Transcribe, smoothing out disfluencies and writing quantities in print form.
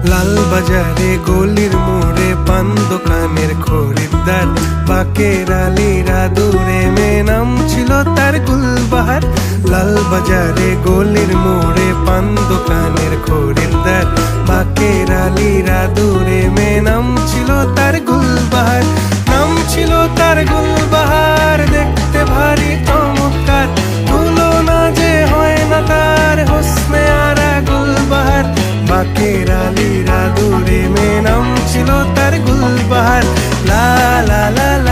লাল বাজারে গলির মোড়ে পান দোকানের খরিদ্দার, বাকের আলীরা দূরে মেয়ে নাম ছিল তার গুলবাহার। লাল বাজারে গলির মোড়ে পান দোকানের খরিদ্দার, বাকের আলীরা দূরে মেয়ে নাম ছিল তার গুলবাহার। নাম ছিল তার গুলবাহার, দেখতে ভারী চমৎকার, তুলনা যে হয় না তার হোসনে আরা গুলবাহার। বাকের আলীরা দূরে মেয়ে নাম ছিল তার গুলবাহার। লা লা লা লা